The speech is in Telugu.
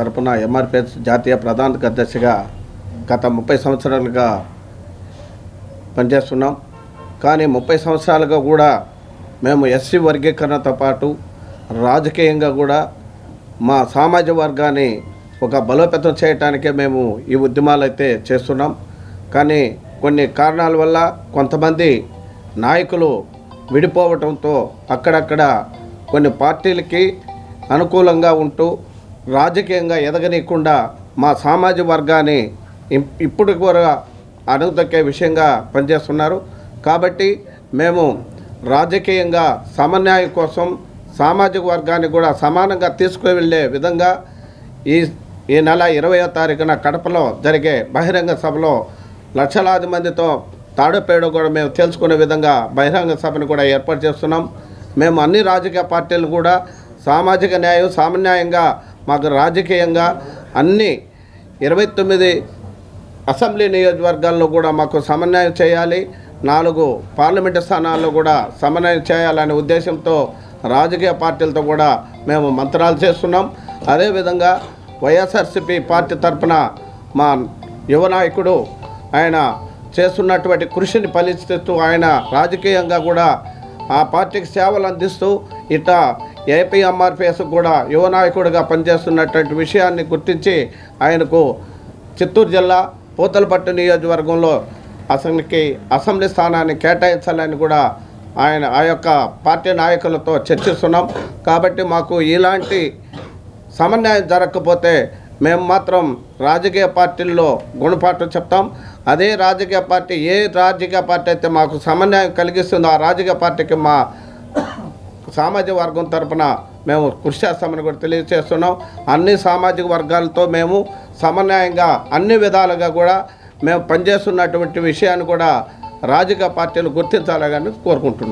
తరపున ఎంఆర్పిఎస్ జాతీయ ప్రధాన కార్యదర్శిగా గత 30 సంవత్సరాలుగా పనిచేస్తున్నాం. కానీ 30 సంవత్సరాలుగా కూడా మేము ఎస్సీ వర్గీకరణతో పాటు రాజకీయంగా కూడా మా సామాజిక వర్గాన్ని ఒక బలోపేతం చేయడానికే మేము ఈ ఉద్యమాలు అయితే చేస్తున్నాం. కానీ కొన్ని కారణాల వల్ల కొంతమంది నాయకులు విడిపోవటంతో అక్కడక్కడ కొన్ని పార్టీలకి అనుకూలంగా ఉంటూ రాజకీయంగా ఎదగనీయకుండా మా సామాజిక వర్గాన్ని ఇప్పుడు కూడా అణుగుతొక్కే విషయంగా పనిచేస్తున్నారు. కాబట్టి మేము రాజకీయంగా సమన్వయం కోసం సామాజిక వర్గాన్ని కూడా సమానంగా తీసుకువెళ్ళే విధంగా ఈ నెల 20వ తారీఖున కడపలో జరిగే బహిరంగ సభలో లక్షలాది మందితో తాడోపేడో కూడా మేము తెలుసుకునే విధంగా బహిరంగ సభను కూడా ఏర్పాటు చేస్తున్నాం. మేము అన్ని రాజకీయ పార్టీలు కూడా సామాజిక న్యాయం సమన్వయంగా మాకు రాజకీయంగా అన్ని 29 అసెంబ్లీ నియోజకవర్గాల్లో కూడా మాకు సమన్వయం చేయాలి, 4 పార్లమెంటు స్థానాల్లో కూడా సమన్వయం చేయాలనే ఉద్దేశంతో రాజకీయ పార్టీలతో కూడా మేము మంత్రాలు చేస్తున్నాం. అదేవిధంగా వైఎస్ఆర్సీపీ పార్టీ తరఫున మా యువ నాయకుడు ఆయన చేస్తున్నటువంటి కృషిని ఫలిస్తూ ఆయన రాజకీయంగా కూడా ఆ పార్టీకి సేవలు అందిస్తూ ఇట్లా ఏపీ ఎంఆర్పిఎస్ కూడా యువ నాయకుడిగా పనిచేస్తున్నటువంటి విషయాన్ని గుర్తించి ఆయనకు చిత్తూరు జిల్లా పూతలపట్టు నియోజకవర్గంలో అసెంబ్లీ స్థానాన్ని కేటాయించాలని కూడా ఆయన ఆ యొక్క పార్టీ నాయకులతో చర్చిస్తున్నాం. కాబట్టి మాకు ఇలాంటి సమన్వయం జరగకపోతే మేము మాత్రం రాజకీయ పార్టీల్లో గుణపాఠం చెప్తాం. అదే రాజకీయ పార్టీ ఏ రాజకీయ పార్టీ అయితే మాకు సమన్వయం కలిగిస్తుందో ఆ రాజకీయ పార్టీకి మా సామాజిక వర్గం తరపున మేము కృషి చేస్తామని కూడా తెలియజేస్తున్నాం. అన్ని సామాజిక వర్గాలతో మేము సమన్వయంగా అన్ని విధాలుగా కూడా మేము పనిచేస్తున్నటువంటి విషయాన్ని కూడా రాజకీయ పార్టీలు గుర్తించాలని కోరుకుంటున్నాం.